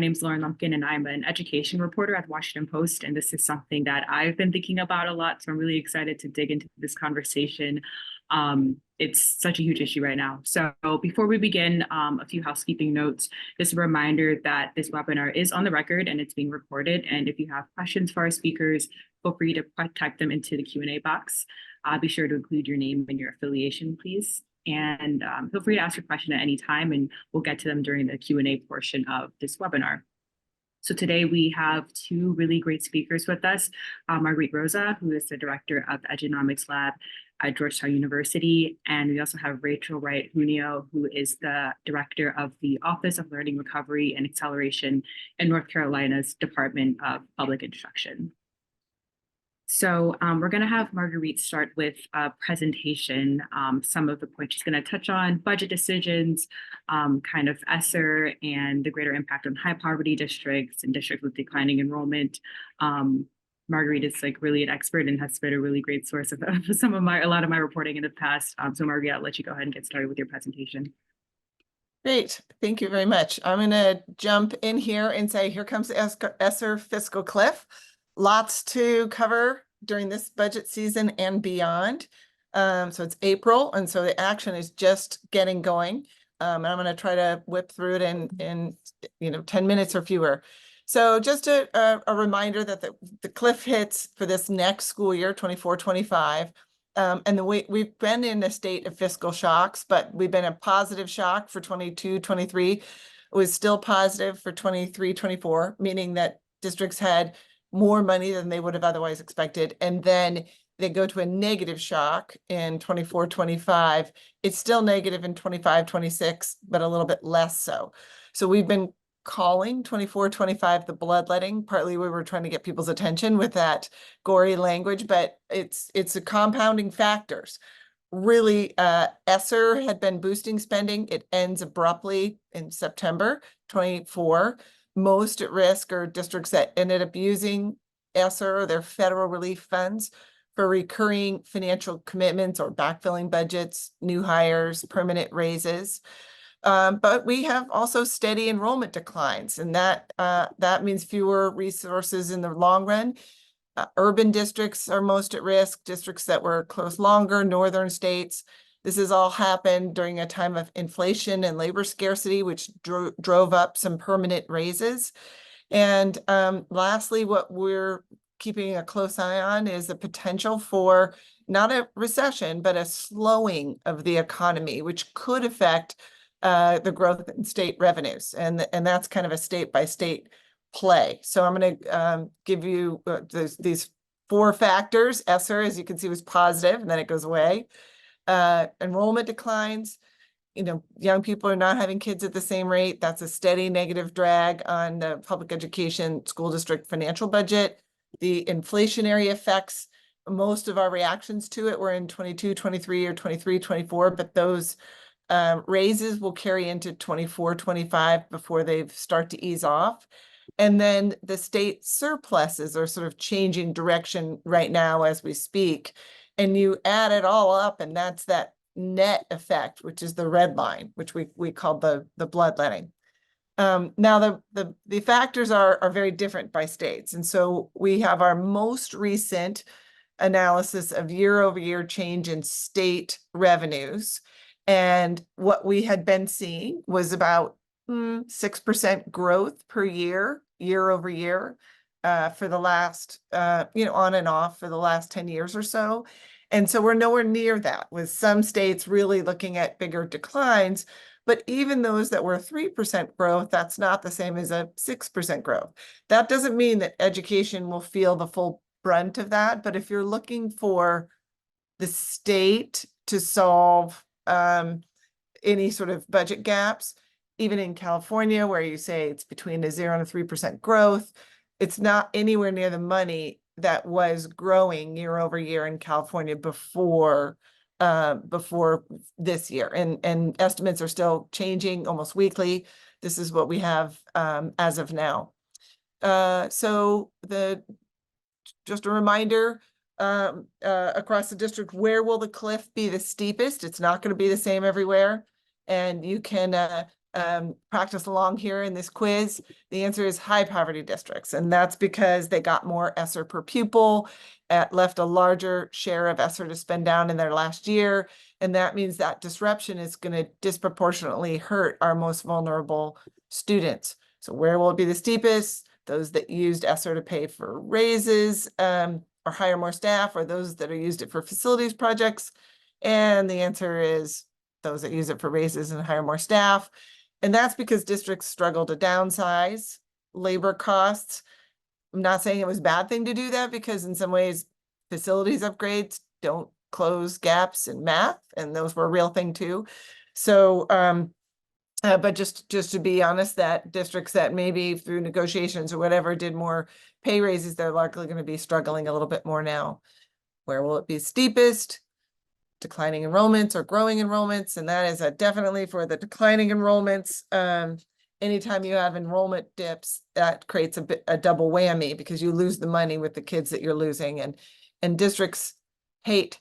name's Lauren Lumpkin, and I'm an education reporter at Washington Post. And this is something that I've been thinking about a lot. So I'm really excited to dig into this conversation. It's such a huge issue right now. So before we begin, a few housekeeping notes. Just a reminder that this webinar is on the record and it's being recorded. And if you have questions for our speakers, feel free to type them into the Q&A box. Be sure to include your name and your affiliation, please. And feel free to ask your question at any time, and we'll get to them during the Q&A portion of this webinar. So today we have two really great speakers with us, Marguerite Rosa, who is the director of the Economics Lab at Georgetown University, and we also have Rachel Wright-Junio, who is the director of the Office of Learning Recovery and Acceleration in North Carolina's Department of Public Instruction. So we're going to have Marguerite start with a presentation, some of the points she's going to touch on, budget decisions, kind of ESSER and the greater impact on high poverty districts and districts with declining enrollment. Marguerite is like really an expert and has been a really great source of a lot of my reporting in the past. So Marguerite, I'll let you go ahead and get started with your presentation. Great. Thank you very much. I'm going to jump in here and say, here comes ESSER fiscal cliff. Lots to cover during this budget season and beyond. So it's April, and so the action is just getting going. And I'm going to try to whip through it in 10 minutes or fewer. So just a reminder that the cliff hits for this next school year, 24-25. And we've been in a state of fiscal shocks, but we've been a positive shock for 22-23. It was still positive for 23-24, meaning that districts had more money than they would have otherwise expected. And then they go to a negative shock in 24-25. It's still negative in 25-26, but a little bit less so. So we've been calling 24-25 the bloodletting. Partly we were trying to get people's attention with that gory language, but it's a compounding factors. Really, ESSER had been boosting spending. It ends abruptly in September 24. Most at risk are districts that ended up using ESSER or their federal relief funds for recurring financial commitments or backfilling budgets, new hires, permanent raises. But we have also steady enrollment declines, and that means fewer resources in the long run. Urban districts are most at risk, districts that were closed longer, northern states. This has all happened during a time of inflation and labor scarcity, which drove up some permanent raises. And lastly, what we're keeping a close eye on is the potential for not a recession, but a slowing of the economy, which could affect the growth in state revenues. And that's kind of a state-by-state play. So I'm going to give you these four factors. ESSER, as you can see, was positive, and then it goes away. Enrollment declines, young people are not having kids at the same rate. That's a steady negative drag on the public education school district financial budget. The inflationary effects, most of our reactions to it were in 22-23 or 23-24, but those raises will carry into 24-25 before they start to ease off. And then the state surpluses are sort of changing direction right now as we speak. And you add it all up, and that's that net effect, which is the red line, which we call the bloodletting. Now the factors are very different by states. And so we have our most recent analysis of year-over-year change in state revenues. And what we had been seeing was about 6% growth per year over year. For the last, on and off for the last 10 years or so. And so we're nowhere near that, with some states really looking at bigger declines. But even those that were 3% growth, that's not the same as a 6% growth. That doesn't mean that education will feel the full brunt of that. But if you're looking for the state to solve any sort of budget gaps, even in California, where you say it's between a 0 and a 3% growth, it's not anywhere near the money that was growing year over year in California before this year. And estimates are still changing almost weekly. This is what we have as of now. So just a reminder, across the district, where will the cliff be the steepest? It's not going to be the same everywhere. And you can practice along here in this quiz, the answer is high poverty districts. And that's because they got more ESSER per pupil, left a larger share of ESSER to spend down in their last year. And that means that disruption is going to disproportionately hurt our most vulnerable students. So where will it be the steepest? Those that used ESSER to pay for raises or hire more staff, or those that are used it for facilities projects? And the answer is those that use it for raises and hire more staff. And that's because districts struggle to downsize labor costs. I'm not saying it was a bad thing to do that, because in some ways, facilities upgrades don't close gaps in math, and those were a real thing too. So, but just to be honest, that districts that maybe through negotiations or whatever did more pay raises, they're likely going to be struggling a little bit more now. Where will it be steepest? Declining enrollments or growing enrollments, and that is definitely for the declining enrollments. Anytime you have enrollment dips, that creates a double whammy, because you lose the money with the kids that you're losing, and districts hate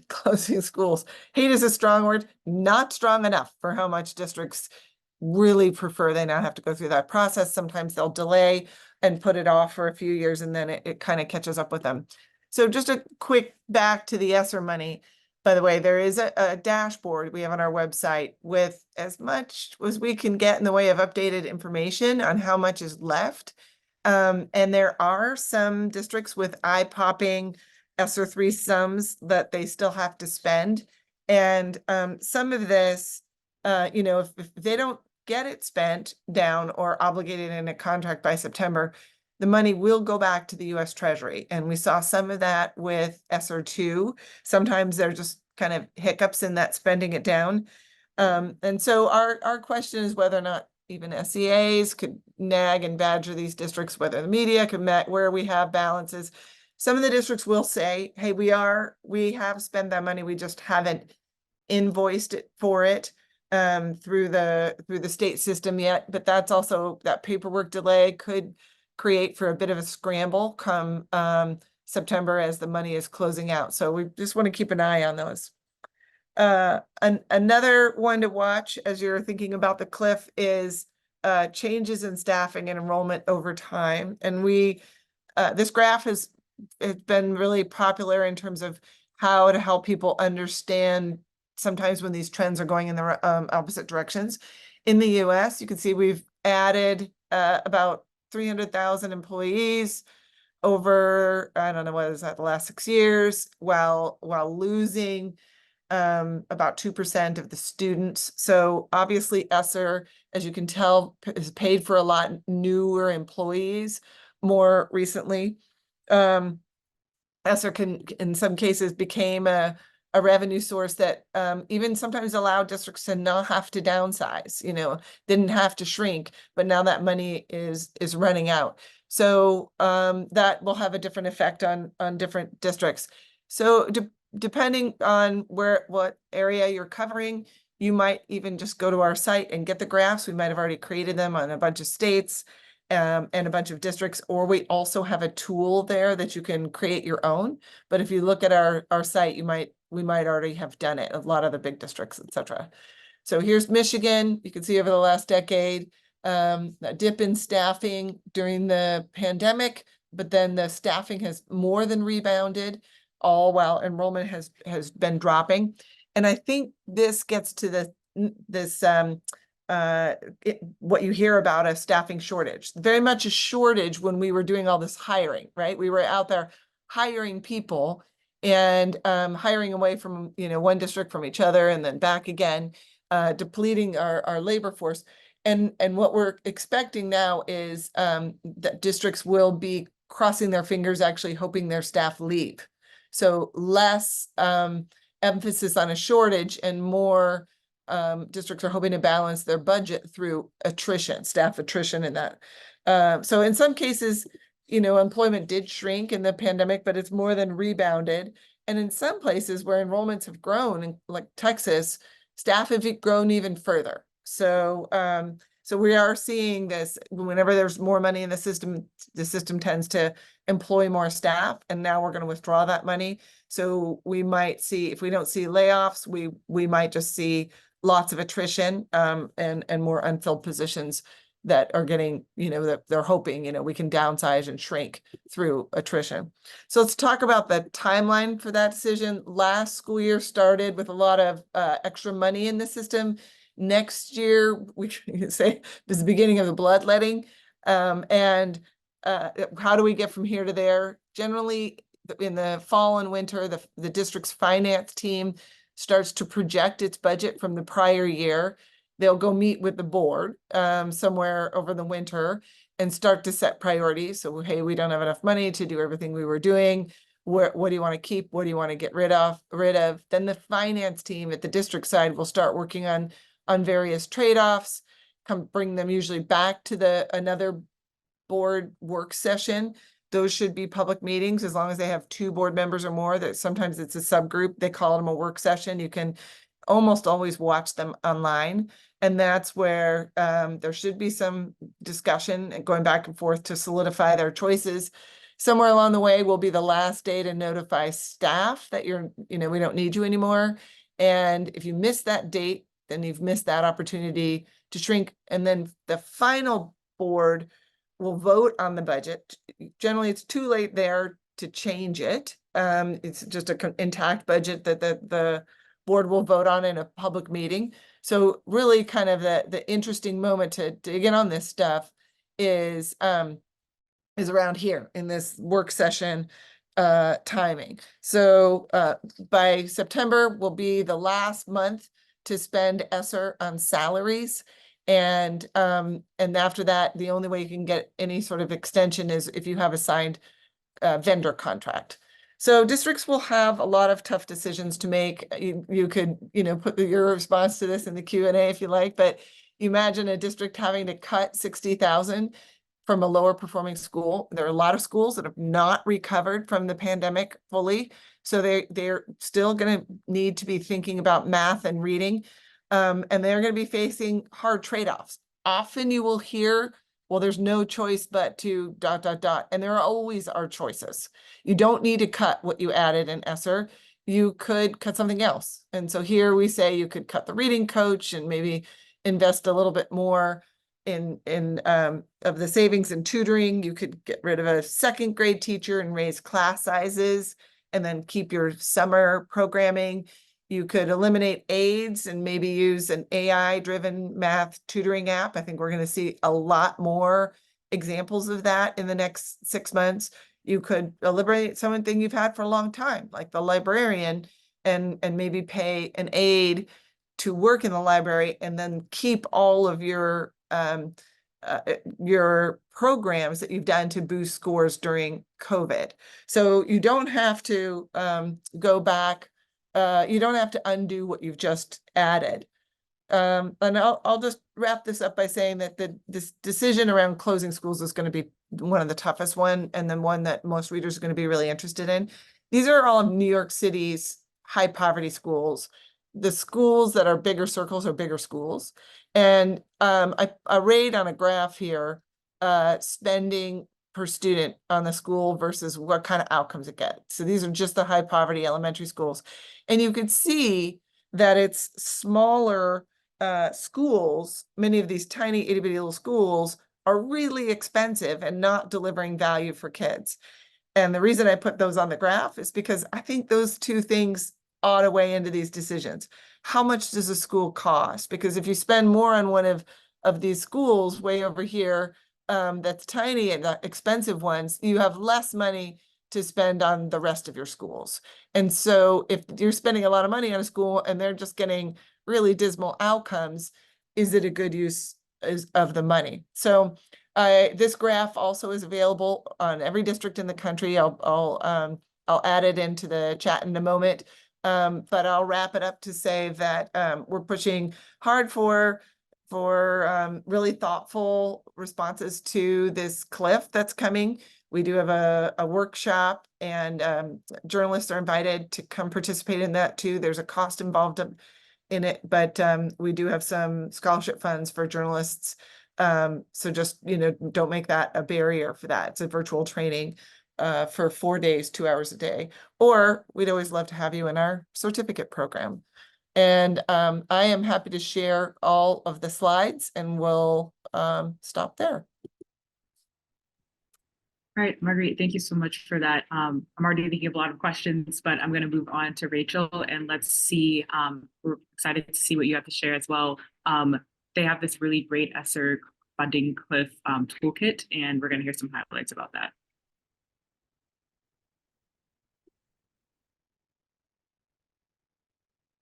closing schools. Hate is a strong word, not strong enough for how much districts really prefer they not have to go through that process. Sometimes they'll delay and put it off for a few years, and then it kind of catches up with them. So just a quick back to the ESSER money. By the way, there is a dashboard we have on our website with as much as we can get in the way of updated information on how much is left. And there are some districts with eye-popping ESSER 3 sums that they still have to spend. And some of this, if they don't get it spent down or obligated in a contract by September, the money will go back to the US Treasury. And we saw some of that with ESSER 2. Sometimes they're just kind of hiccups in that spending it down. And so our question is whether or not even SEAs could nag and badger these districts, whether the media could where we have balances. Some of the districts will say, hey, we have spent that money, we just haven't invoiced it for it through the state system yet. But that's also, that paperwork delay could create for a bit of a scramble come September as the money is closing out. So we just want to keep an eye on those. Another one to watch as you're thinking about the cliff is changes in staffing and enrollment over time. And this graph has been really popular in terms of how to help people understand sometimes when these trends are going in the opposite directions. In the US, you can see we've added about 300,000 employees over, I don't know, what is that, the last 6 years, while losing about 2% of the students. So obviously ESSER, as you can tell, is paid for a lot newer employees more recently. ESSER in some cases became a revenue source that even sometimes allowed districts to not have to downsize, didn't have to shrink, but now that money is running out. So that will have a different effect on different districts. So depending on what area you're covering, you might even just go to our site and get the graphs. We might have already created them on a bunch of states and a bunch of districts, or we also have a tool there that you can create your own. But if you look at our site, we might already have done it, a lot of the big districts, etc. So here's Michigan. You can see over the last decade, a dip in staffing during the pandemic, but then the staffing has more than rebounded, all while enrollment has been dropping. And I think this gets to what you hear about a staffing shortage. Very much a shortage when we were doing all this hiring, right? We were out there hiring people and hiring away from one district from each other and then back again, depleting our labor force. And what we're expecting now is that districts will be crossing their fingers, actually hoping their staff leave. So less emphasis on a shortage and more districts are hoping to balance their budget through attrition, staff attrition in that. So in some cases, employment did shrink in the pandemic, but it's more than rebounded. And in some places where enrollments have grown, like Texas, staff have grown even further. So we are seeing this whenever there's more money in the system tends to employ more staff, and now we're going to withdraw that money. So we might see, if we don't see layoffs, we might just see lots of attrition, and more unfilled positions that are getting, that they're hoping, we can downsize and shrink through attrition. So let's talk about the timeline for that decision. Last school year started with a lot of extra money in the system. Next year, we can say is the beginning of the bloodletting. And how do we get from here to there? Generally, in the fall and winter, the district's finance team starts to project its budget from the prior year. They'll go meet with the board somewhere over the winter and start to set priorities. So, hey, we don't have enough money to do everything we were doing. What do you want to keep? What do you want to get rid of? Then the finance team at the district side will start working on various trade-offs, bring them usually back to another board work session. Those should be public meetings as long as they have 2 board members or more. That sometimes it's a subgroup. They call them a work session. You can almost always watch them online. And that's where there should be some discussion and going back and forth to solidify their choices. Somewhere along the way will be the last day to notify staff that we don't need you anymore. And if you miss that date, then you've missed that opportunity to shrink. And then the final board will vote on the budget. Generally, it's too late there to change it. It's just an intact budget that the board will vote on in a public meeting. So really kind of the interesting moment to dig in on this stuff is around here in this work session timing. So by September will be the last month to spend ESSER on salaries. And after that, the only way you can get any sort of extension is if you have a signed vendor contract. So districts will have a lot of tough decisions to make. You could, put your response to this in the Q&A if you like, but imagine a district having to cut 60,000 from a lower performing school. There are a lot of schools that have not recovered from the pandemic fully. So they're still going to need to be thinking about math and reading. And they're going to be facing hard trade-offs. Often you will hear, well, there's no choice but to ... And there always are choices. You don't need to cut what you added in ESSER. You could cut something else. And so here we say you could cut the reading coach and maybe invest a little bit more in of the savings in tutoring. You could get rid of a 2nd grade teacher and raise class sizes and then keep your summer programming. You could eliminate aides and maybe use an AI-driven math tutoring app. I think we're going to see a lot more examples of that in the next 6 months. You could eliminate something you've had for a long time, like the librarian, and maybe pay an aide to work in the library and then keep all of your programs that you've done to boost scores during COVID. So you don't have to go back. You don't have to undo what you've just added. And I'll just wrap this up by saying that this decision around closing schools is going to be one of the toughest one, and then one that most readers are going to be really interested in. These are all of New York City's high poverty schools. The schools that are bigger circles are bigger schools. And I arrayed on a graph here spending per student on the school versus what kind of outcomes it gets. So these are just the high poverty elementary schools. And you could see that it's smaller schools, many of these tiny itty bitty little schools are really expensive and not delivering value for kids. And the reason I put those on the graph is because I think those two things ought to weigh into these decisions. How much does a school cost? Because if you spend more on one of these schools way over here, that's tiny and the expensive ones, you have less money to spend on the rest of your schools. And so if you're spending a lot of money on a school and they're just getting really dismal outcomes, is it a good use of the money? So this graph also is available on every district in the country. I'll add it into the chat in a moment. But I'll wrap it up to say that we're pushing hard for really thoughtful responses to this cliff that's coming. We do have a workshop, and journalists are invited to come participate in that too. There's a cost involved in it, but we do have some scholarship funds for journalists. So just, don't make that a barrier for that. It's a virtual training for 4 days, 2 hours a day. Or we'd always love to have you in our certificate program. And I am happy to share all of the slides, and we'll stop there. All right, Marguerite, thank you so much for that. I'm already thinking of a lot of questions, but I'm going to move on to Rachel, and let's see. We're excited to see what you have to share as well. They have this really great ESSER funding cliff toolkit, and we're going to hear some highlights about that.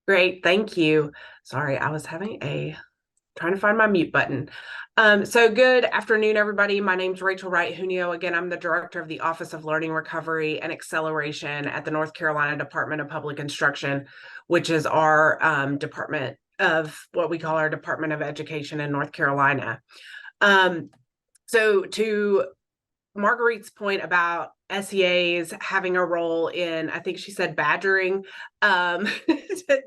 Great, thank you. Sorry, I was trying to find my mute button. So good afternoon, everybody. My name's Rachel Wright-Junio. Again, I'm the director of the Office of Learning, Recovery, and Acceleration at the North Carolina Department of Public Instruction, which is our department of what we call our Department of Education in North Carolina. So to Marguerite's point about SEAs having a role in, I think she said, badgering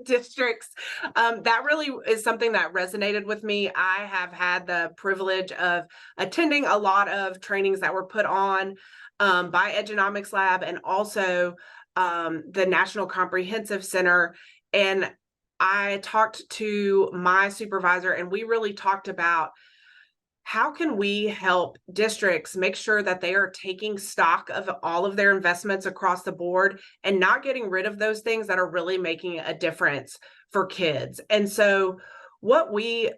districts, that really is something that resonated with me. I have had the privilege of attending a lot of trainings that were put on by Edgenomics Lab and also the National Comprehensive Center. And I talked to my supervisor, and we really talked about how can we help districts make sure that they are taking stock of all of their investments across the board and not getting rid of those things that are really making a difference for kids. And so what we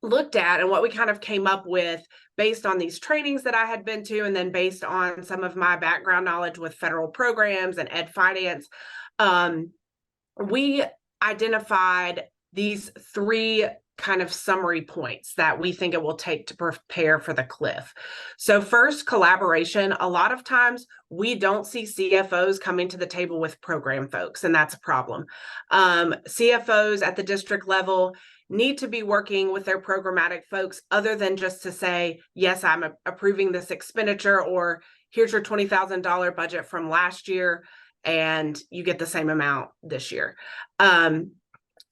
looked at and what we kind of came up with based on these trainings that I had been to, and then based on some of my background knowledge with federal programs and ed finance, we identified these 3 kind of summary points that we think it will take to prepare for the cliff. So first, collaboration. A lot of times we don't see CFOs coming to the table with program folks, and that's a problem. CFOs at the district level need to be working with their programmatic folks other than just to say, yes, I'm approving this expenditure, or here's your $20,000 budget from last year, and you get the same amount this year.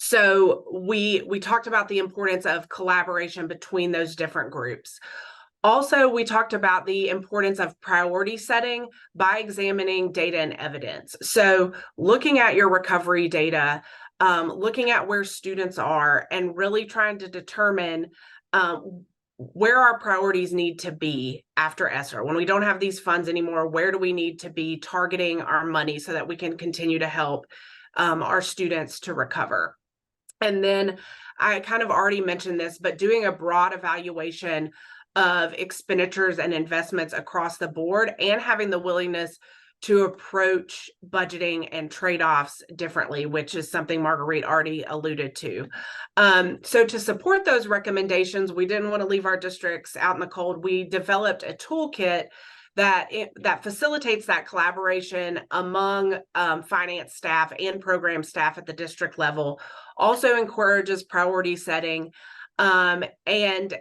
So we talked about the importance of collaboration between those different groups. Also, we talked about the importance of priority setting by examining data and evidence. So looking at your recovery data, looking at where students are, and really trying to determine where our priorities need to be after ESSER. When we don't have these funds anymore, where do we need to be targeting our money so that we can continue to help our students to recover? And then I kind of already mentioned this, but doing a broad evaluation of expenditures and investments across the board, and having the willingness to approach budgeting and trade-offs differently, which is something Marguerite already alluded to. So to support those recommendations, we didn't want to leave our districts out in the cold. We developed a toolkit that facilitates that collaboration among finance staff and program staff at the district level, also encourages priority setting, and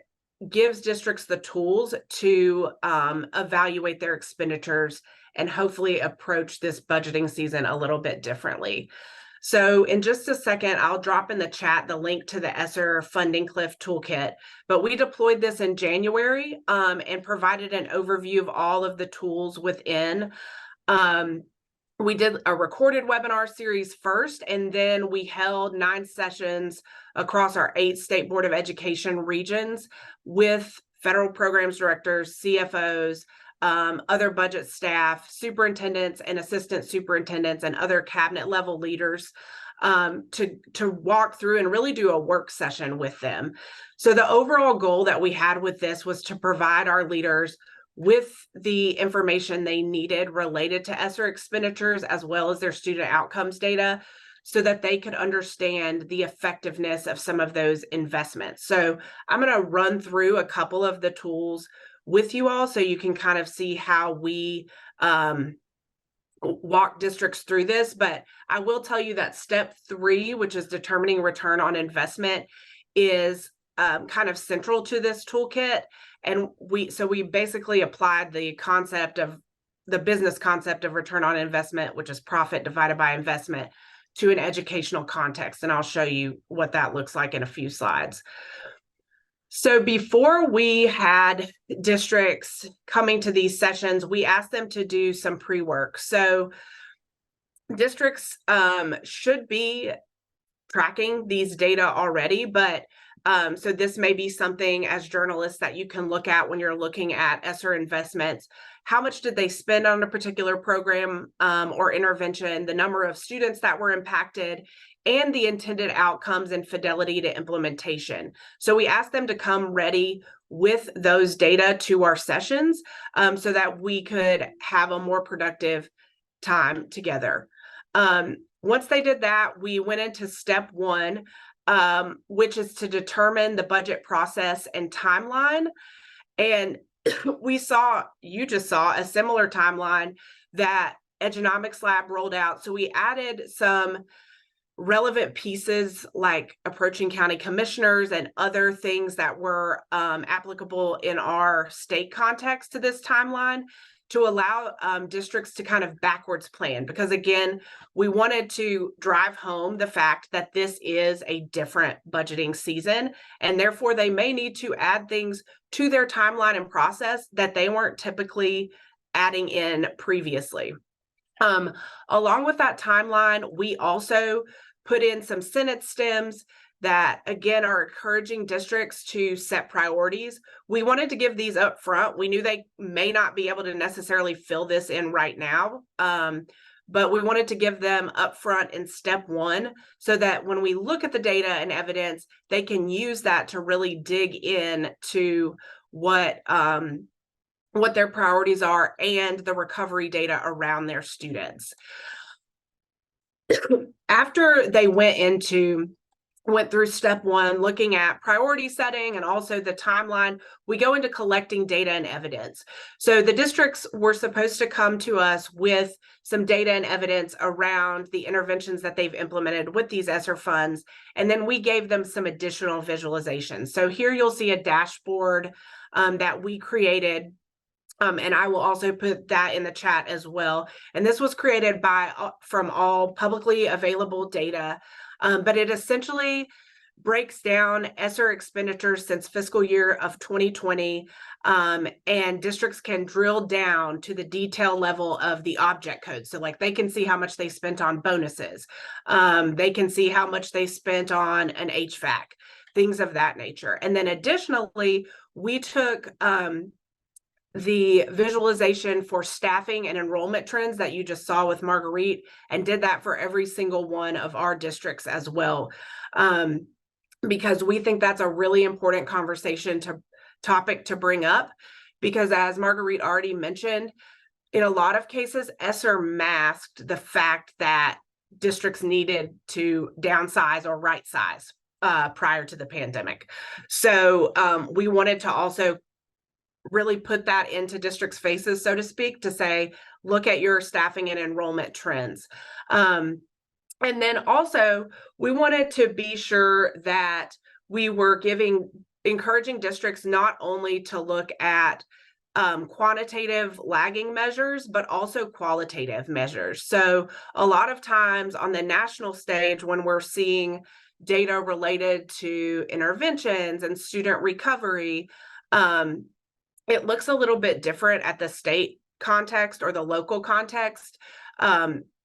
gives districts the tools to evaluate their expenditures and hopefully approach this budgeting season a little bit differently. So in just a second, I'll drop in the chat the link to the ESSER Funding Cliff Toolkit, but we deployed this in January and provided an overview of all of the tools within. We did a recorded webinar series first, and then we held 9 sessions across our 8 State Board of Education regions with federal programs directors, CFOs, other budget staff, superintendents and assistant superintendents, and other cabinet level leaders to walk through and really do a work session with them. So the overall goal that we had with this was to provide our leaders with the information they needed related to ESSER expenditures, as well as their student outcomes data, so that they could understand the effectiveness of some of those investments. So I'm going to run through a couple of the tools with you all so you can kind of see how we walk districts through this. But I will tell you that step 3, which is determining return on investment, is kind of central to this toolkit. And we basically applied the business concept of return on investment, which is profit divided by investment, to an educational context. And I'll show you what that looks like in a few slides. So before we had districts coming to these sessions, we asked them to do some pre-work. So districts should be tracking these data already, but so this may be something as journalists that you can look at when you're looking at ESSER investments. How much did they spend on a particular program or intervention, the number of students that were impacted, and the intended outcomes and fidelity to implementation. So we asked them to come ready with those data to our sessions so that we could have a more productive time together. Once they did that, we went into step one, which is to determine the budget process and timeline. And you just saw a similar timeline that Economics Lab rolled out. So we added some relevant pieces like approaching county commissioners and other things that were applicable in our state context to this timeline to allow districts to kind of backwards plan. Because again, we wanted to drive home the fact that this is a different budgeting season, and therefore they may need to add things to their timeline and process that they weren't typically adding in previously. Along with that timeline, we also put in some sentence stems that, again, are encouraging districts to set priorities. We wanted to give these up front. We knew they may not be able to necessarily fill this in right now, but we wanted to give them up front in step one so that when we look at the data and evidence, they can use that to really dig in to what their priorities are and the recovery data around their students. After they went through step one, looking at priority setting and also the timeline, we go into collecting data and evidence. So the districts were supposed to come to us with some data and evidence around the interventions that they've implemented with these ESSER funds, and then we gave them some additional visualizations. So here you'll see a dashboard that we created. And I will also put that in the chat as well. And this was created from all publicly available data, but it essentially breaks down ESSER expenditures since fiscal year of 2020, and districts can drill down to the detail level of the object code. So like they can see how much they spent on bonuses. They can see how much they spent on an HVAC, things of that nature. And then additionally, we took the visualization for staffing and enrollment trends that you just saw with Marguerite and did that for every single one of our districts as well. Because we think that's a really important topic to bring up, because as Marguerite already mentioned, in a lot of cases, ESSER masked the fact that districts needed to downsize or right size prior to the pandemic. So we wanted to also really put that into districts' faces, so to speak, to say, look at your staffing and enrollment trends. And then also, we wanted to be sure that we were encouraging districts not only to look at quantitative lagging measures, but also qualitative measures. So a lot of times on the national stage, when we're seeing data related to interventions and student recovery, it looks a little bit different at the state context or the local context.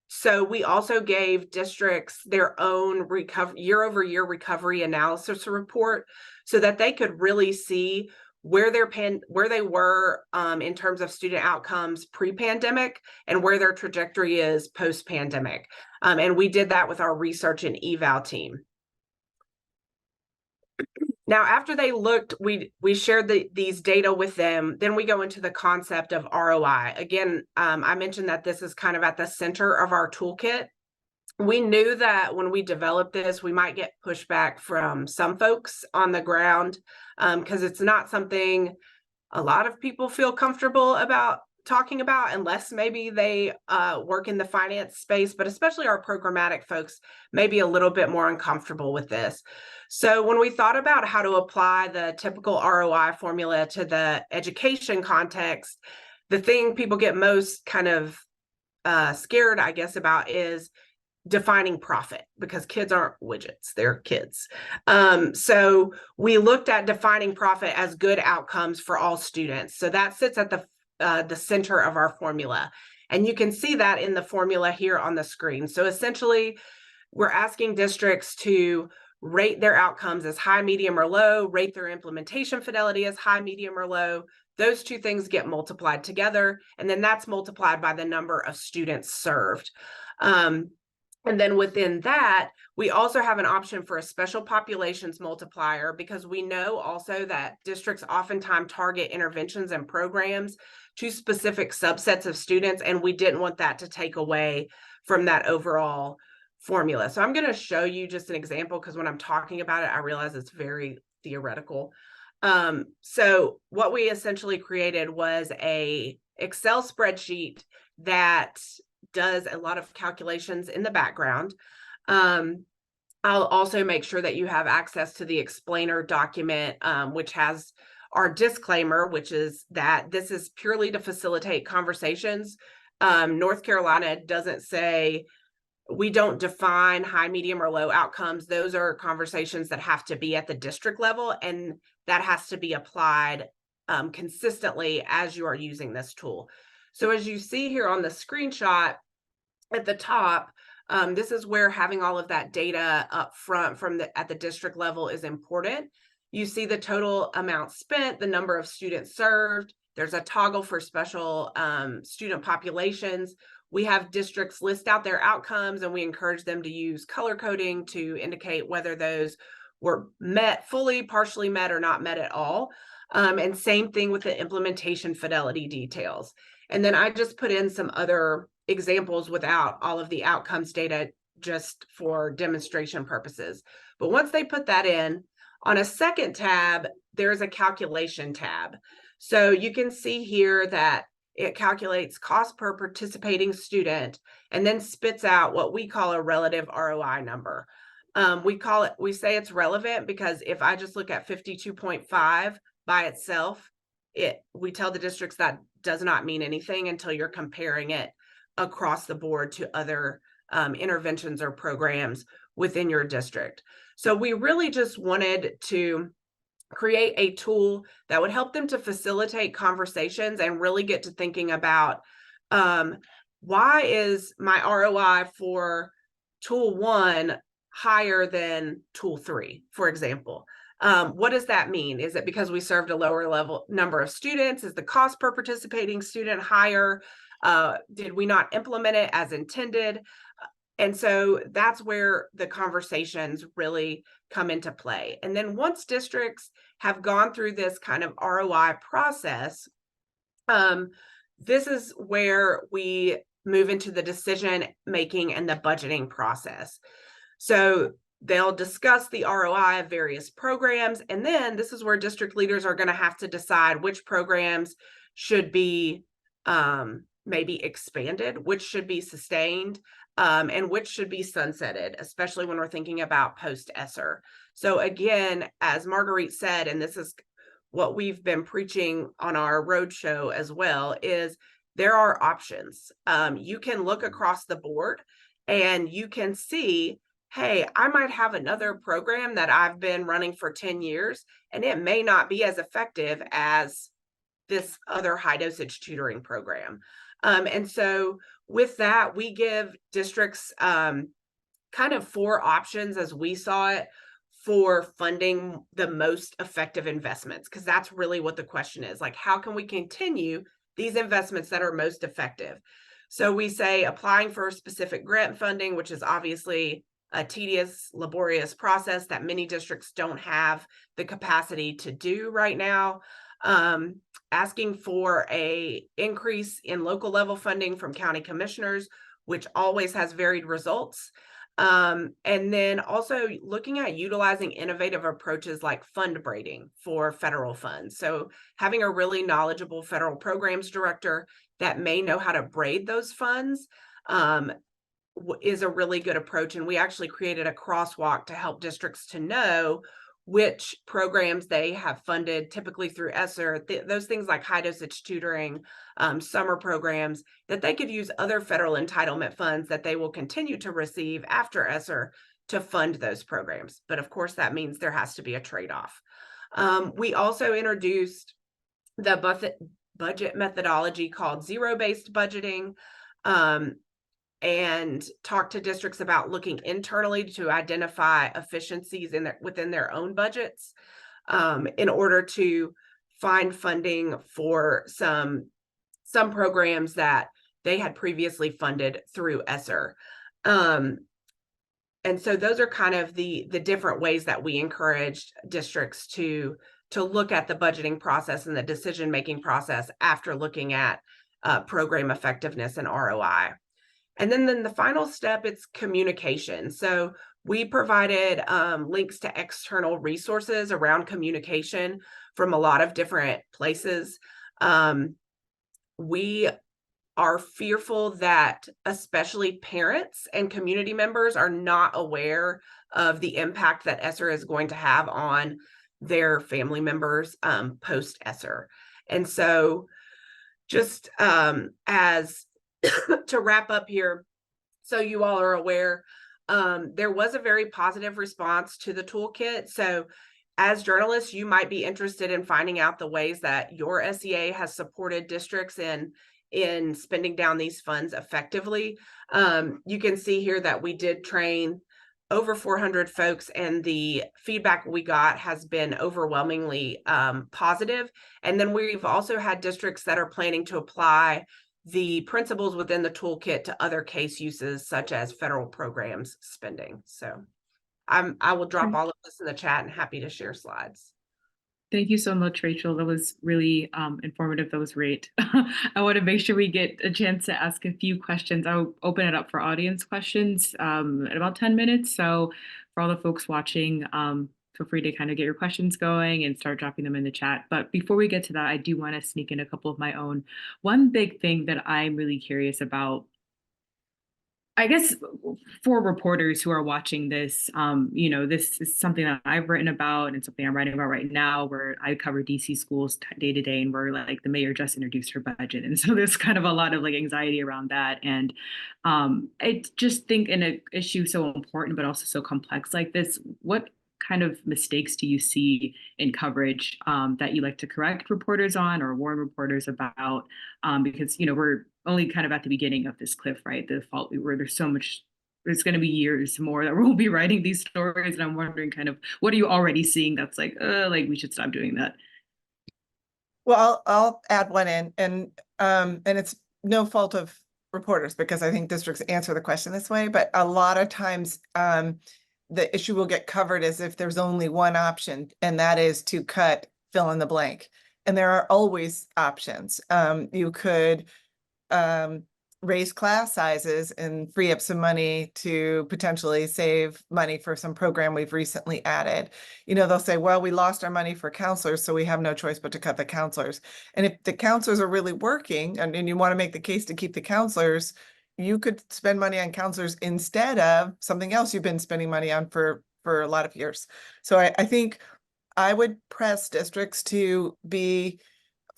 So we also gave districts their own year-over-year recovery analysis report so that they could really see where they were in terms of student outcomes pre-pandemic and where their trajectory is post-pandemic. And we did that with our research and eval team. Now, after they looked, we shared these data with them. Then we go into the concept of ROI. Again, I mentioned that this is kind of at the center of our toolkit. We knew that when we developed this, we might get pushback from some folks on the ground because it's not something a lot of people feel comfortable about talking about unless maybe they work in the finance space, but especially our programmatic folks may be a little bit more uncomfortable with this. So when we thought about how to apply the typical ROI formula to the education context, the thing people get most kind of scared, I guess, about is defining profit, because kids aren't widgets, they're kids. So we looked at defining profit as good outcomes for all students. So that sits at the center of our formula. And you can see that in the formula here on the screen. So essentially, we're asking districts to rate their outcomes as high, medium, or low, rate their implementation fidelity as high, medium, or low. Those two things get multiplied together, and then that's multiplied by the number of students served. And then within that, we also have an option for a special populations multiplier, because we know also that districts oftentimes target interventions and programs to specific subsets of students, and we didn't want that to take away from that overall formula. So I'm going to show you just an example, because when I'm talking about it, I realize it's very theoretical. So what we essentially created was a Excel spreadsheet that does a lot of calculations in the background. I'll also make sure that you have access to the explainer document, which has our disclaimer, which is that this is purely to facilitate conversations. North Carolina doesn't say, we don't define high, medium, or low outcomes. Those are conversations that have to be at the district level, and that has to be applied consistently as you are using this tool. So as you see here on the screenshot at the top, this is where having all of that data up front at the district level is important. You see the total amount spent, the number of students served. There's a toggle for special student populations. We have districts list out their outcomes, and we encourage them to use color coding to indicate whether those were met fully, partially met, or not met at all. And same thing with the implementation fidelity details. And then I just put in some other examples without all of the outcomes data, just for demonstration purposes. But once they put that in, on a second tab, there's a calculation tab. So you can see here that it calculates cost per participating student and then spits out what we call a relative ROI number. We say it's relevant because if I just look at 52.5 by itself, we tell the districts that does not mean anything until you're comparing it across the board to other interventions or programs within your district. So we really just wanted to create a tool that would help them to facilitate conversations and really get to thinking about why is my ROI for tool 1 higher than tool 3, for example. What does that mean? Is it because we served a lower level number of students? Is the cost per participating student higher? Did we not implement it as intended? And so that's where the conversations really come into play. And then once districts have gone through this kind of ROI process, this is where we move into the decision making and the budgeting process. So they'll discuss the ROI of various programs, and then this is where district leaders are going to have to decide which programs should be maybe expanded, which should be sustained, and which should be sunsetted, especially when we're thinking about post-ESSER. So again, as Marguerite said, and this is what we've been preaching on our roadshow as well, is there are options. You can look across the board and you can see, hey, I might have another program that I've been running for 10 years, and it may not be as effective as this other high dosage tutoring program. And so with that, we give districts kind of 4 options as we saw it for funding the most effective investments, because that's really what the question is. Like, how can we continue these investments that are most effective? So we say applying for specific grant funding, which is obviously a tedious, laborious process that many districts don't have the capacity to do right now. Asking for an increase in local level funding from county commissioners, which always has varied results. And then also looking at utilizing innovative approaches like fund braiding for federal funds. So having a really knowledgeable federal programs director that may know how to braid those funds is a really good approach. And we actually created a crosswalk to help districts to know which programs they have funded, typically through ESSER, those things like high dosage tutoring, summer programs, that they could use other federal entitlement funds that they will continue to receive after ESSER to fund those programs. But of course, that means there has to be a trade-off. We also introduced the budget methodology called zero-based budgeting. and talked to districts about looking internally to identify efficiencies within their own budgets, in order to find funding for some programs that they had previously funded through ESSER. And so those are kind of the different ways that we encouraged districts to look at the budgeting process and the decision-making process after looking at program effectiveness and ROI. And then the final step, it's communication. So we provided links to external resources around communication from a lot of different places. We are fearful that especially parents and community members are not aware of the impact that ESSER is going to have on their family members post ESSER. And so just as to wrap up here, so you all are aware, there was a very positive response to the toolkit. So as journalists, you might be interested in finding out the ways that your SEA has supported districts in spending down these funds effectively. You can see here that we did train over 400 folks, and the feedback we got has been overwhelmingly positive. And then we've also had districts that are planning to apply the principles within the toolkit to other case uses, such as federal programs spending. So I will drop all of this in the chat and happy to share slides. Thank you so much, Rachel. That was really informative. That was great. I want to make sure we get a chance to ask a few questions. I'll open it up for audience questions in about 10 minutes. So for all the folks watching, feel free to kind of get your questions going and start dropping them in the chat. But before we get to that, I do want to sneak in a couple of my own. One big thing that I'm really curious about, I guess, for reporters who are watching this, this is something that I've written about and something I'm writing about right now, where I cover DC schools day to day, and where like the mayor just introduced her budget. And so there's kind of a lot of like anxiety around that. And I just think in an issue so important, but also so complex like this, what kind of mistakes do you see in coverage that you like to correct reporters on or warn reporters about? Because, we're only kind of at the beginning of this cliff, right? The fault where there's so much, there's going to be years more that we'll be writing these stories. And I'm wondering kind of, what are you already seeing that's like we should stop doing that? Well, I'll add one in, and it's no fault of reporters, because I think districts answer the question this way, but a lot of times the issue will get covered as if there's only one option, and that is to cut fill in the blank. And there are always options. You could raise class sizes and free up some money to potentially save money for some program we've recently added. They'll say, well, we lost our money for counselors, so we have no choice but to cut the counselors. And if the counselors are really working and you want to make the case to keep the counselors, you could spend money on counselors instead of something else you've been spending money on for a lot of years. So I think I would press districts to be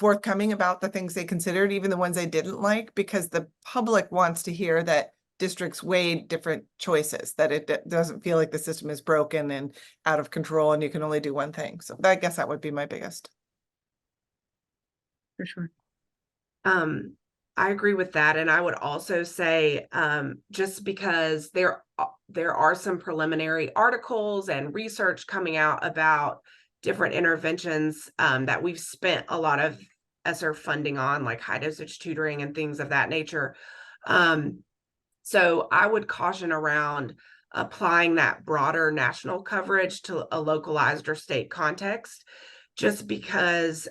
forthcoming about the things they considered, even the ones they didn't like, because the public wants to hear that districts weighed different choices, that it doesn't feel like the system is broken and out of control and you can only do one thing. So I guess that would be my biggest. For sure. I agree with that. And I would also say, just because there are some preliminary articles and research coming out about different interventions that we've spent a lot of ESSER funding on, like high dosage tutoring and things of that nature. So I would caution around applying that broader national coverage to a localized or state context, just because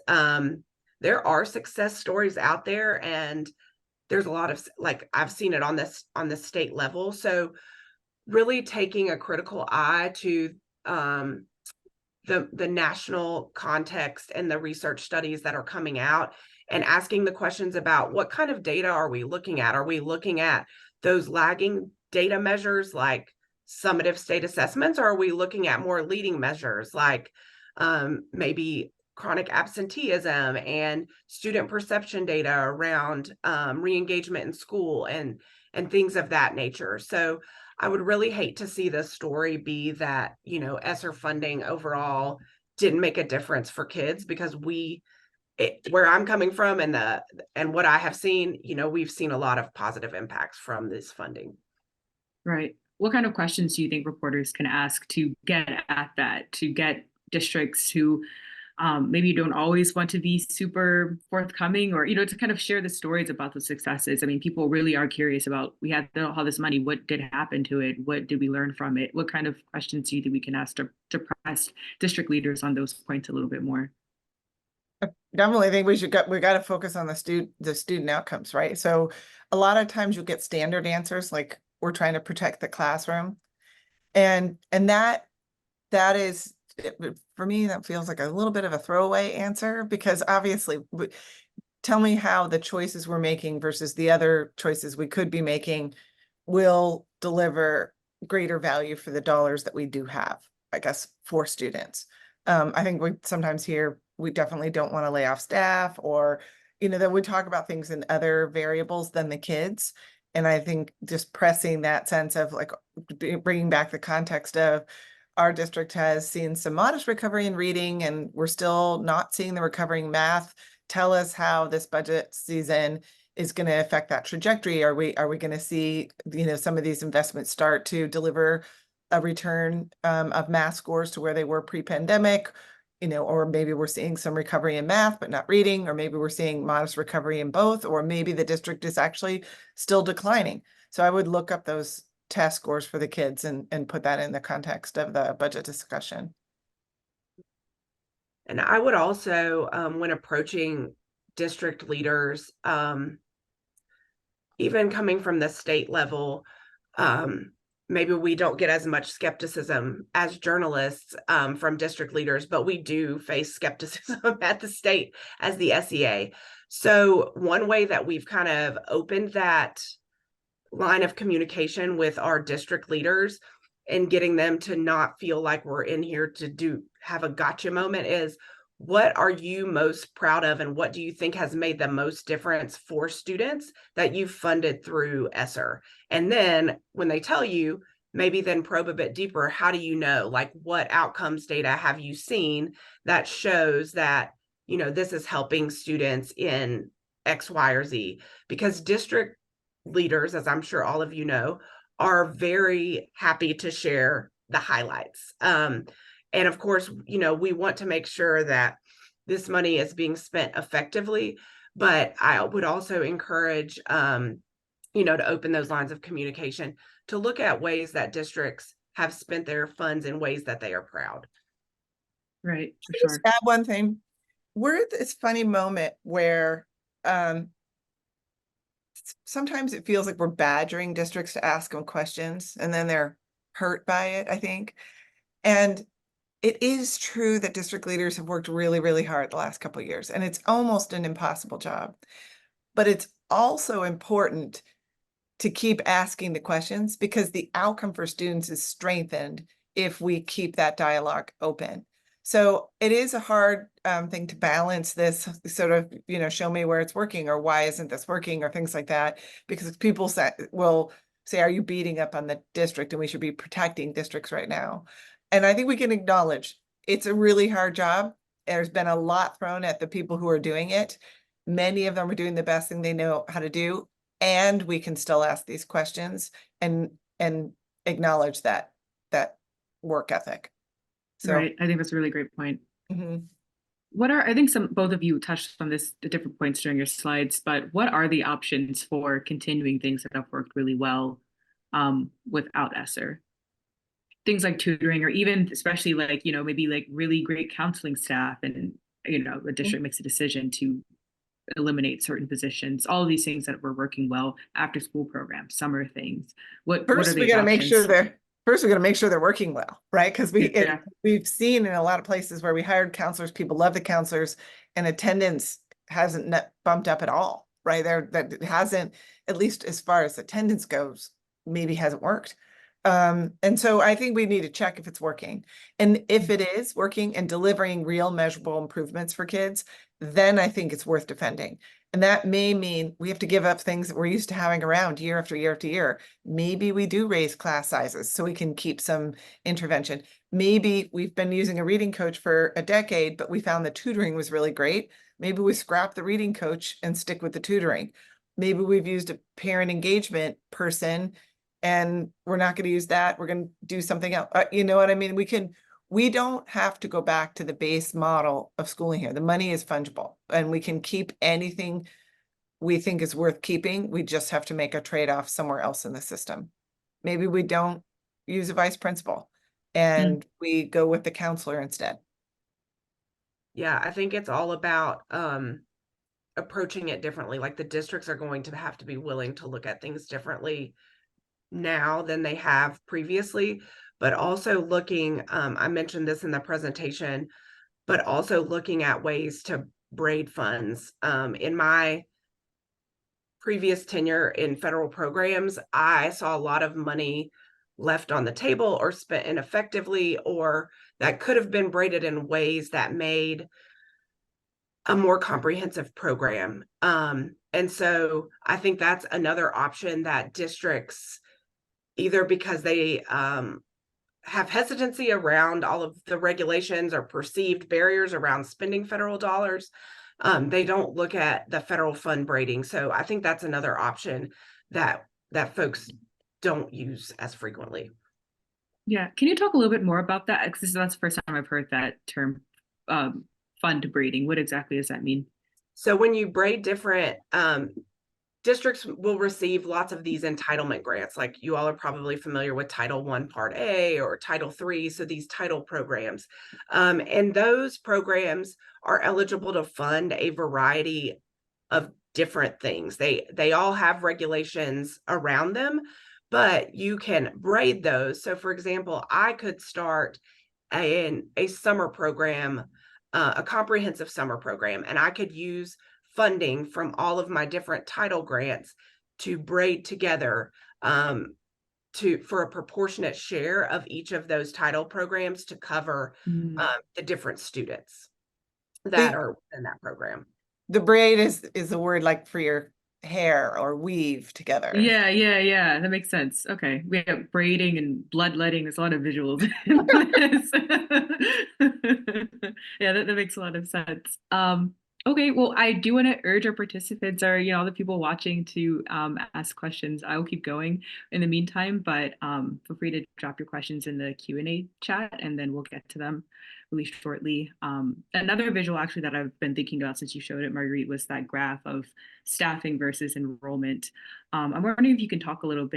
there are success stories out there, and there's a lot of, like, I've seen it on the state level. So really taking a critical eye to the national context and the research studies that are coming out, and asking the questions about what kind of data are we looking at? Are we looking at those lagging data measures like summative state assessments, or are we looking at more leading measures like maybe chronic absenteeism and student perception data around re-engagement in school and things of that nature? So I would really hate to see the story be that, ESSER funding overall didn't make a difference for kids, because where I'm coming from and and what I have seen, we've seen a lot of positive impacts from this funding. Right. What kind of questions do you think reporters can ask to get at that, to get districts who maybe don't always want to be super forthcoming, or, to kind of share the stories about the successes? I mean, people really are curious about, we had all this money, what did happen to it? What did we learn from it? What kind of questions do you think we can ask to press district leaders on those points a little bit more? I definitely think we got to focus on the student outcomes, right? So a lot of times you'll get standard answers like, we're trying to protect the classroom. And that is, for me, that feels like a little bit of a throwaway answer, because obviously, tell me how the choices we're making versus the other choices we could be making will deliver greater value for the dollars that we do have, I guess, for students. I think we sometimes hear we definitely don't want to lay off staff, or, that we talk about things in other variables than the kids. And I think just pressing that sense of like bringing back the context of our district has seen some modest recovery in reading, and we're still not seeing the recovery in math. Tell us how this budget season is going to affect that trajectory. Are we going to see, some of these investments start to deliver a return of math scores to where they were pre-pandemic? Or maybe we're seeing some recovery in math, but not reading, or maybe we're seeing modest recovery in both, or maybe the district is actually still declining. So I would look up those test scores for the kids and put that in the context of the budget discussion. And I would also, when approaching district leaders, even coming from the state level, maybe we don't get as much skepticism as journalists from district leaders, but we do face skepticism at the state as the SEA. So one way that we've kind of opened that line of communication with our district leaders and getting them to not feel like we're in here to have a gotcha moment is, what are you most proud of, and what do you think has made the most difference for students that you've funded through ESSER? And then when they tell you, maybe then probe a bit deeper. How do you know? Like, what outcomes data have you seen that shows that, this is helping students in X, Y, or Z? Because district leaders, as I'm sure all of you know, are very happy to share the highlights. And of course, we want to make sure that this money is being spent effectively, but I would also encourage, to open those lines of communication to look at ways that districts have spent their funds in ways that they are proud. Right, for Just sure. add one thing. We're at this funny moment where sometimes it feels like we're badgering districts to ask them questions, and then they're hurt by it, I think. And it is true that district leaders have worked really, really hard the last couple of years, and it's almost an impossible job. But it's also important to keep asking the questions, because the outcome for students is strengthened if we keep that dialogue open. So it is a hard thing to balance this sort of, show me where it's working, or why isn't this working, or things like that, because people will say, are you beating up on the district, and we should be protecting districts right now? And I think we can acknowledge it's a really hard job. There's been a lot thrown at the people who are doing it. Many of them are doing the best thing they know how to do, and we can still ask these questions and acknowledge that work ethic. So, Right. I think that's a really great point. mhm. I think both of you touched on this at different points during your slides, but what are the options for continuing things that have worked really well without ESSER? Things like tutoring, or even especially like, maybe like really great counseling staff, and, the district makes a decision to eliminate certain positions, all of these things that were working well, after school programs, summer things. What are First, we these got to make sure options? they're working well, right? Because Yeah. we've seen in a lot of places where we hired counselors, people love the counselors, and attendance hasn't bumped up at all, right? That hasn't, at least as far as attendance goes, maybe hasn't worked. And so I think we need to check if it's working. And if it is working and delivering real measurable improvements for kids, then I think it's worth defending. And that may mean we have to give up things that we're used to having around year after year after year. Maybe we do raise class sizes so we can keep some intervention. Maybe we've been using a reading coach for a decade, but we found the tutoring was really great. Maybe we scrap the reading coach and stick with the tutoring. Maybe we've used a parent engagement person and we're not going to use that. We're going to do something else. You know what I mean? We don't have to go back to the base model of schooling here. The money is fungible and we can keep anything we think is worth keeping. We just have to make a trade-off somewhere else in the system. Maybe we don't use a vice principal and we go with the counselor instead. Yeah, I think it's all about approaching it differently. Like the districts are going to have to be willing to look at things differently now than they have previously, but also looking, I mentioned this in the presentation, but also looking at ways to braid funds. In my previous tenure in federal programs, I saw a lot of money left on the table or spent ineffectively, or that could have been braided in ways that made a more comprehensive program. And so I think that's another option that districts, either because they have hesitancy around all of the regulations or perceived barriers around spending federal dollars, they don't look at the federal fund braiding. So I think that's another option that folks don't use as frequently. Yeah, can you talk a little bit more about that? Because that's the first time I've heard that term, fund braiding. What exactly does that mean? So when you braid different districts will receive lots of these entitlement grants. Like you all are probably familiar with Title I Part A or Title III. So these title programs. And those programs are eligible to fund a variety of different things. They all have regulations around them, but you can braid those. So for example, I could start a summer program, a comprehensive summer program, and I could use funding from all of my different title grants to braid together for a proportionate share of each of those title programs to cover the different students that are in that program. The braid is a word like for your hair or weave together. Yeah. That makes sense. Okay. We have braiding and bloodletting. There's a lot of visuals in this. Yeah, that makes a lot of sense. Okay, well, I do want to urge our participants or, all the people watching to ask questions. I will keep going in the meantime, but feel free to drop your questions in the Q&A chat and then we'll get to them really shortly. Another visual actually that I've been thinking about since you showed it, Marguerite, was that graph of staffing versus enrollment. I'm wondering if you can talk a little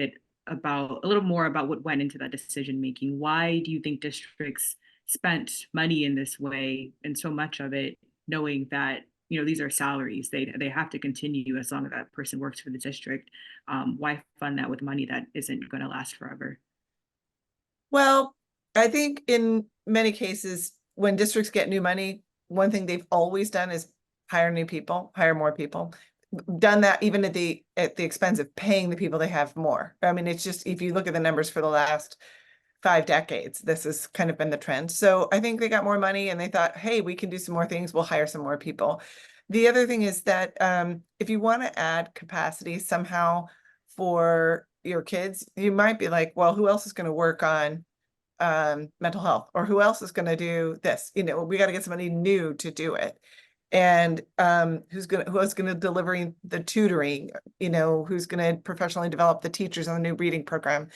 more about what went into that decision making. Why do you think districts spent money in this way and so much of it, knowing that these are salaries, they have to continue as long as that person works for the district? Why fund that with money that isn't going to last forever? Well, I think in many cases, when districts get new money, one thing they've always done is hire new people, hire more people. Done that even at the expense of paying the people they have more. I mean, it's just, if you look at the numbers for the last 5 decades, this has kind of been the trend. So I think they got more money and they thought, hey, we can do some more things. We'll hire some more people. The other thing is that if you want to add capacity somehow for your kids, you might be like, well, who else is going to work on mental health, or who else is going to do this? We got to get somebody new to do it. And who's going to deliver the tutoring, who's going to professionally develop the teachers on the new reading program.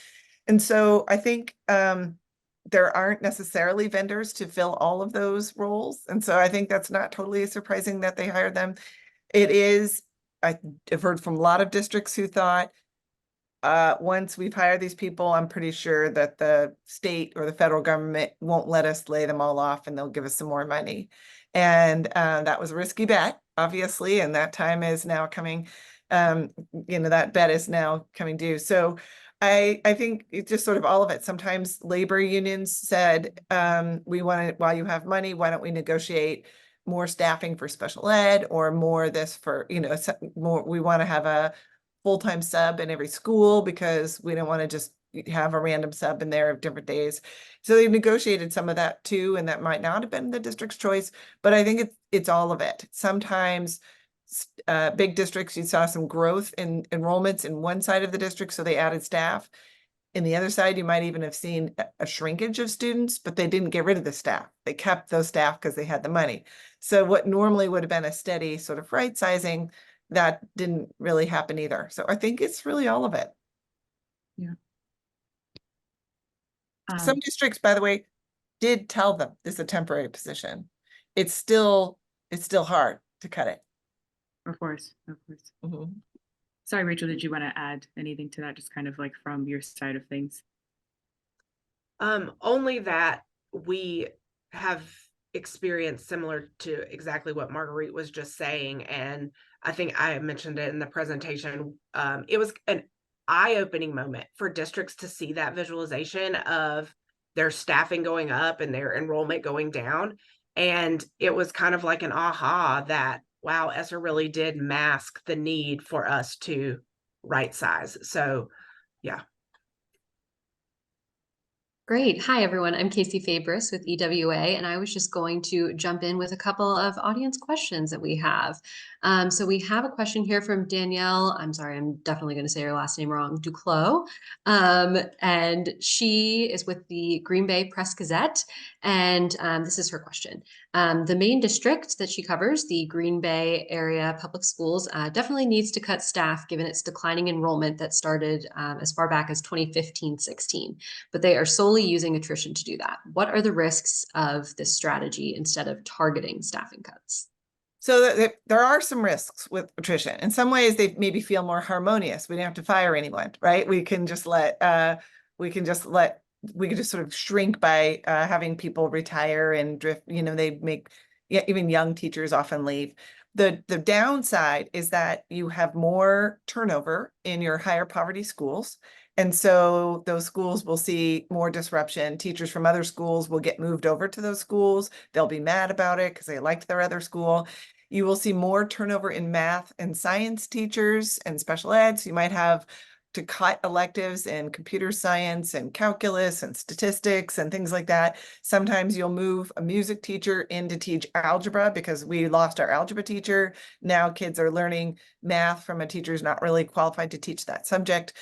And so I think there aren't necessarily vendors to fill all of those roles. And so I think that's not totally surprising that they hired them. I've heard from a lot of districts who thought, once we've hired these people, I'm pretty sure that the state or the federal government won't let us lay them all off and they'll give us some more money. And that was a risky bet, obviously, and that time is now coming. That bet is now coming due. So I think it's just sort of all of it. Sometimes labor unions said, while you have money, why don't we negotiate more staffing for special ed, or more this for, more, we want to have a full-time sub in every school because we don't want to just have a random sub in there of different days. So they've negotiated some of that too, and that might not have been the district's choice, but I think it's all of it. Sometimes big districts, you saw some growth in enrollments in one side of the district, so they added staff. In the other side, you might even have seen a shrinkage of students, but they didn't get rid of the staff. They kept those staff because they had the money. So what normally would have been a steady sort of right sizing, that didn't really happen either. So I think it's really all of it. Yeah. Some districts, by the way, did tell them this is a temporary position. It's still hard to cut it. Of course, of course. Mhm. Sorry, Rachel, did you want to add anything to that, just kind of like from your side of things? Only that we have experienced similar to exactly what Marguerite was just saying. And I think I mentioned it in the presentation. It was an eye-opening moment for districts to see that visualization of their staffing going up and their enrollment going down. And it was kind of like an aha that, wow, ESSER really did mask the need for us to right size. So, yeah. Great. Hi, everyone. I'm Casey Fabris with EWA, and I was just going to jump in with a couple of audience questions that we have. So we have a question here from Danielle. I'm sorry, I'm definitely going to say her last name wrong, Duclos. And she is with the Green Bay Press Gazette. And this is her question. The main district that she covers, the Green Bay area public schools, definitely needs to cut staff given its declining enrollment that started as far back as 2015-16. But they are solely using attrition to do that. What are the risks of this strategy instead of targeting staffing cuts? So there are some risks with attrition. In some ways, they maybe feel more harmonious. We don't have to fire anyone, right? We can just we can just sort of shrink by having people retire and drift. You know, even young teachers often leave. The downside is that you have more turnover in your higher poverty schools. And so those schools will see more disruption. Teachers from other schools will get moved over to those schools. They'll be mad about it because they liked their other school. You will see more turnover in math and science teachers and special ed. So you might have to cut electives in computer science and calculus and statistics and things like that. Sometimes you'll move a music teacher in to teach algebra because we lost our algebra teacher. Now kids are learning math from a teacher who's not really qualified to teach that subject.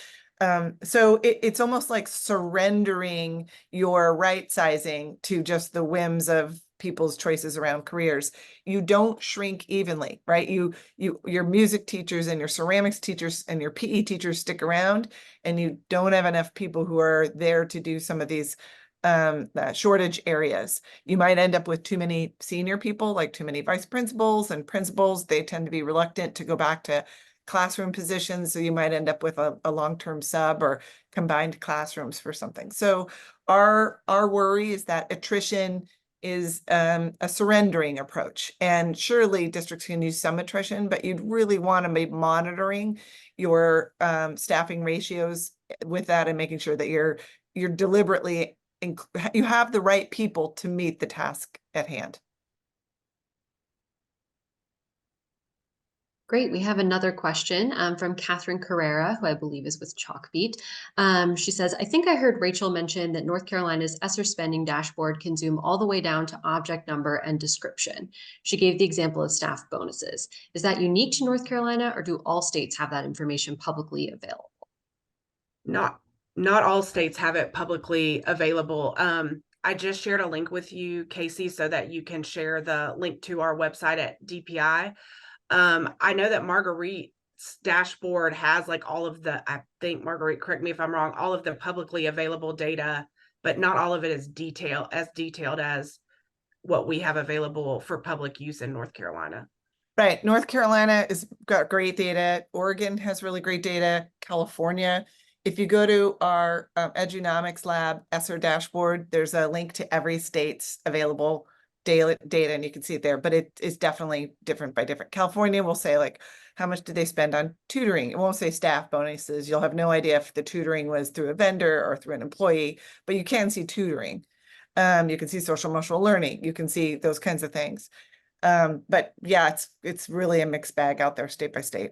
So it's almost like surrendering your right sizing to just the whims of people's choices around careers. You don't shrink evenly, right? Your music teachers and your ceramics teachers and your PE teachers stick around, and you don't have enough people who are there to do some of these shortage areas. You might end up with too many senior people, like too many vice principals and principals. They tend to be reluctant to go back to classroom positions. So you might end up with a long-term sub or combined classrooms for something. So our worry is that attrition is a surrendering approach. And surely districts can use some attrition, but you'd really want to be monitoring your staffing ratios with that and making sure that you're deliberately, you have the right people to meet the task at hand. Great. We have another question from Catherine Carrera, who I believe is with Chalkbeat. She says, I think I heard Rachel mention that North Carolina's ESSER spending dashboard can zoom all the way down to object number and description. She gave the example of staff bonuses. Is that unique to North Carolina, or do all states have that information publicly available? Not all states have it publicly available. I just shared a link with you, Casey, so that you can share the link to our website at DPI. I know that Marguerite's dashboard has like all of the, I think, Marguerite, correct me if I'm wrong, all of the publicly available data, but not all of it is detailed as what we have available for public use in North Carolina. Right. North Carolina has got great data. Oregon has really great data. California. If you go to our Edunomics Lab ESSER dashboard, there's a link to every state's available data, and you can see it there, but it is definitely different by different. California will say like, how much did they spend on tutoring? It won't say staff bonuses. You'll have no idea if the tutoring was through a vendor or through an employee, but you can see tutoring. You can see social emotional learning. You can see those kinds of things. But yeah, it's really a mixed bag out there state by state.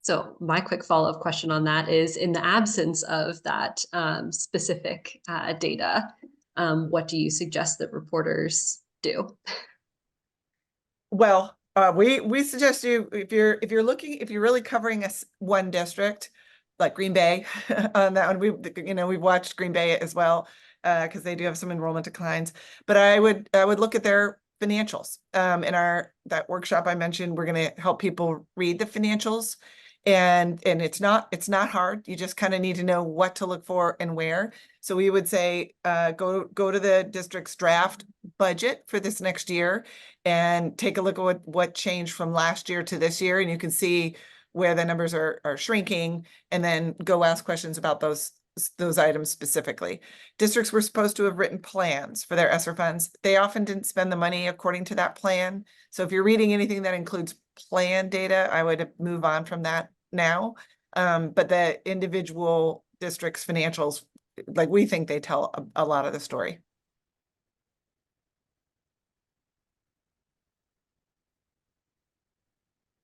So my quick follow-up question on that is, in the absence of that specific data, what do you suggest that reporters do? Well, we suggest you, if you're really covering one district, like Green Bay on that one. We've watched Green Bay as well, because they do have some enrollment declines. But I would look at their financials. In that workshop I mentioned, we're going to help people read the financials, and it's not hard. You just kind of need to know what to look for and where. So we would say, go to the district's draft budget for this next year and take a look at what changed from last year to this year, and you can see where the numbers are shrinking, and then go ask questions about those items specifically. Districts were supposed to have written plans for their ESSER funds. They often didn't spend the money according to that plan. So if you're reading anything that includes plan data, I would move on from that now. But the individual districts' financials, like, we think they tell a lot of the story.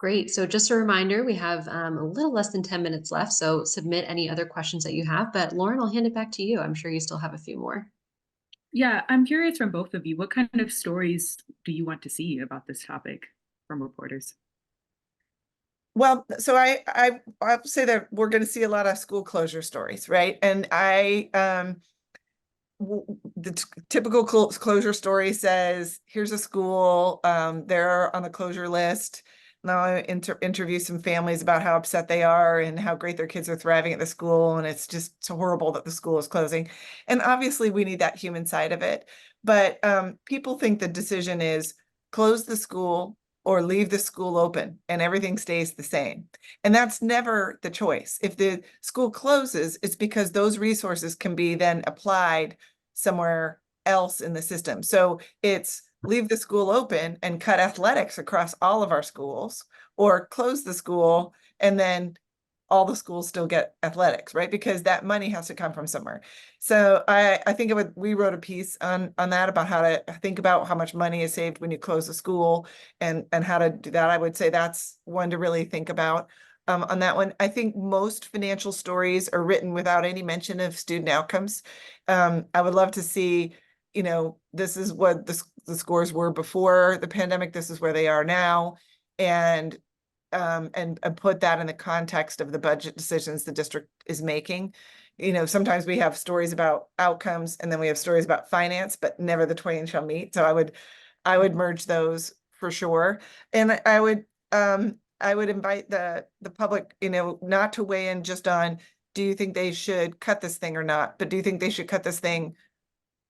Great. So just a reminder, we have a little less than 10 minutes left. So submit any other questions that you have. But Lauren, I'll hand it back to you. I'm sure you still have a few more. Yeah, I'm curious from both of you, what kind of stories do you want to see about this topic from reporters? Well, so I say that we're going to see a lot of school closure stories, right? And the typical closure story says, here's a school, they're on the closure list. Now I interview some families about how upset they are and how great their kids are thriving at the school, and it's just so horrible that the school is closing. And obviously we need that human side of it. But people think the decision is close the school or leave the school open and everything stays the same. And that's never the choice. If the school closes, it's because those resources can be then applied somewhere else in the system. So it's leave the school open and cut athletics across all of our schools, or close the school and then all the schools still get athletics, right? Because that money has to come from somewhere. So I think we wrote a piece on that, about how to think about how much money is saved when you close a school, and how to do that. I would say that's one to really think about. On that one, I think most financial stories are written without any mention of student outcomes. I would love to see, this is what the scores were before the pandemic, this is where they are now, and put that in the context of the budget decisions the district is making. Sometimes we have stories about outcomes and then we have stories about finance, but never the twain shall meet. So I would merge those for sure. And I would invite the public, not to weigh in just on, do you think they should cut this thing or not? But do you think they should cut this thing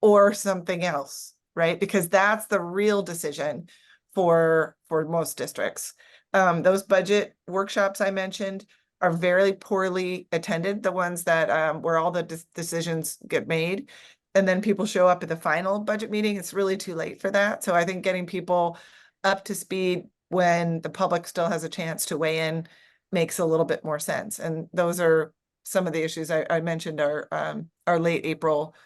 or something else, right? Because that's the real decision for most districts. Those budget workshops I mentioned are very poorly attended, the ones that where all the decisions get made. And then people show up at the final budget meeting. It's really too late for that. So I think getting people up to speed when the public still has a chance to weigh in makes a little bit more sense. And those are some of the issues I mentioned our late April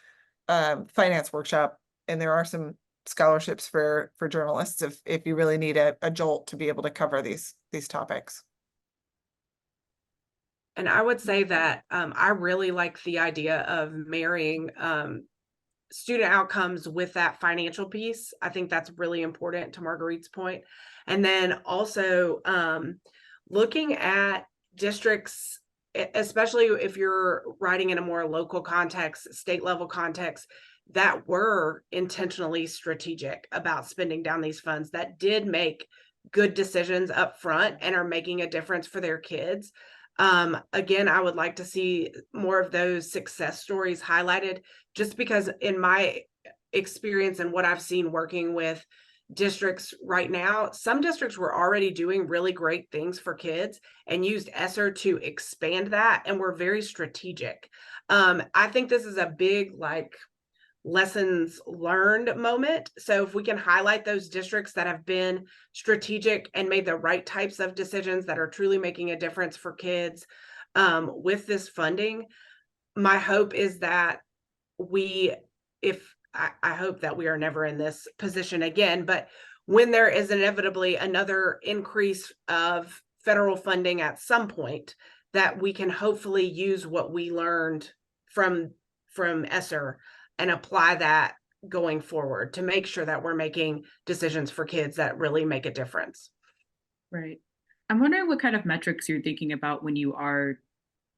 finance workshop. And there are some scholarships for journalists if you really need a jolt to be able to cover these topics. And I would say that I really like the idea of marrying student outcomes with that financial piece. I think that's really important, to Marguerite's point. And then also looking at districts, especially if you're writing in a more local context, state level context, that were intentionally strategic about spending down these funds, that did make good decisions up front and are making a difference for their kids. Again, I would like to see more of those success stories highlighted, just because in my experience and what I've seen working with districts right now, some districts were already doing really great things for kids and used ESSER to expand that, and were very strategic. I think this is a big, lessons learned moment. So if we can highlight those districts that have been strategic and made the right types of decisions that are truly making a difference for kids with this funding, my hope is that I hope that we are never in this position again, but when there is inevitably another increase of federal funding at some point, that we can hopefully use what we learned from ESSER and apply that going forward to make sure that we're making decisions for kids that really make a difference. Right. I'm wondering what kind of metrics you're thinking about when you are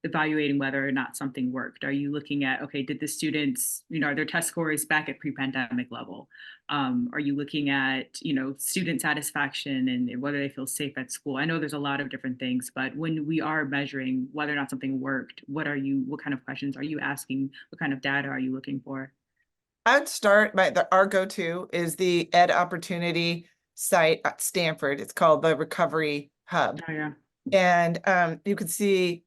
evaluating whether or not something worked? Are you looking at, okay, did the students, are their test scores back at pre-pandemic level? Are you looking at, student satisfaction and whether they feel safe at school? I know there's a lot of different things, but when we are measuring whether or not something worked, what kind of questions are you asking? What kind of data are you looking for? I would start by our go-to is the Ed Opportunity site at Stanford. It's called the Recovery Hub. Oh, yeah. And you could see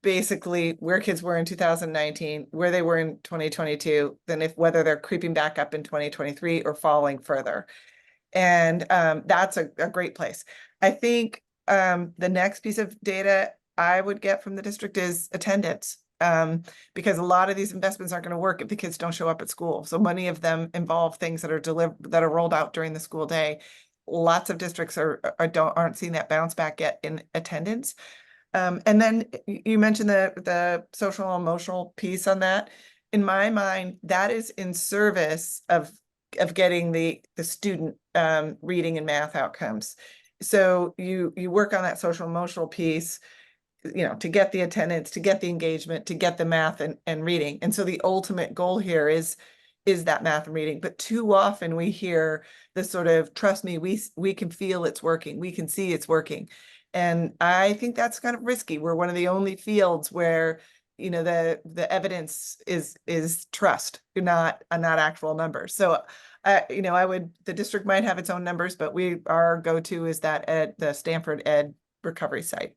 basically where kids were in 2019, where they were in 2022, then whether they're creeping back up in 2023 or falling further. And that's a great place. I think the next piece of data I would get from the district is attendance. Because a lot of these investments aren't going to work if the kids don't show up at school. So many of them involve things that are rolled out during the school day. Lots of districts aren't seeing that bounce back yet in attendance. And then you mentioned the social and emotional piece on that. In my mind, that is in service of getting the student reading and math outcomes. So you work on that social emotional piece, to get the attendance, to get the engagement, to get the math and reading. And so the ultimate goal here is that math and reading. But too often we hear this sort of, trust me, we can feel it's working. We can see it's working. And I think that's kind of risky. We're one of the only fields where, the evidence is trust, not actual numbers. So, the district might have its own numbers, but our go-to is that the Stanford Ed recovery site.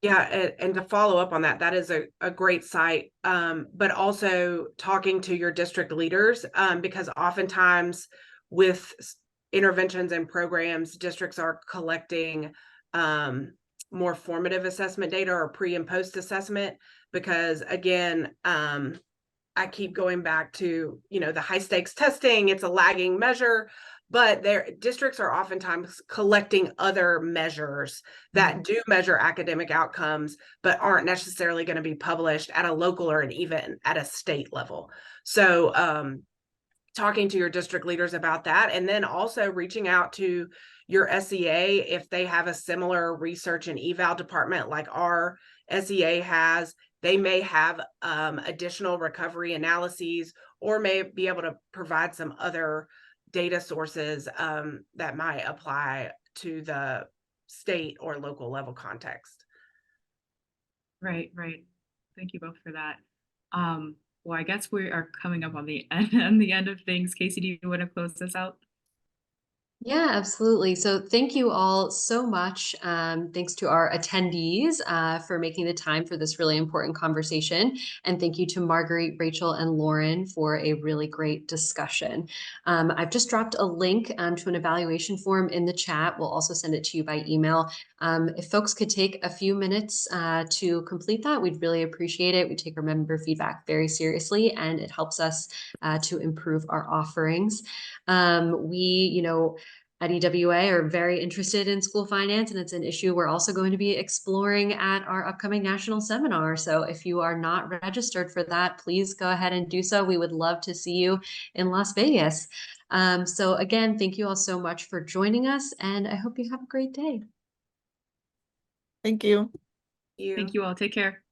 Yeah, and to follow up on that, that is a great site, but also talking to your district leaders, because oftentimes with interventions and programs, districts are collecting more formative assessment data or pre and post assessment, because again, I keep going back to, the high stakes testing, it's a lagging measure, but their districts are oftentimes collecting other measures that do measure academic outcomes, but aren't necessarily going to be published at a local or even at a state level. So talking to your district leaders about that, and then also reaching out to your SEA if they have a similar research and eval department like our SEA has. They may have additional recovery analyses or may be able to provide some other data sources that might apply to the state or local level context. Right. Thank you both for that. Well, I guess we are coming up on the end of things. Casey, do you want to close this out? Yeah, absolutely. So thank you all so much. Thanks to our attendees for making the time for this really important conversation. And thank you to Marguerite, Rachel, and Lauren for a really great discussion. I've just dropped a link to an evaluation form in the chat. We'll also send it to you by email. If folks could take a few minutes to complete that, we'd really appreciate it. We take our member feedback very seriously, and it helps us to improve our offerings. We, at EWA are very interested in school finance, and it's an issue we're also going to be exploring at our upcoming national seminar. So if you are not registered for that, please go ahead and do so. We would love to see you in Las Vegas. So again, thank you all so much for joining us, and I hope you have a great day. Thank you. Thank you all. Take care.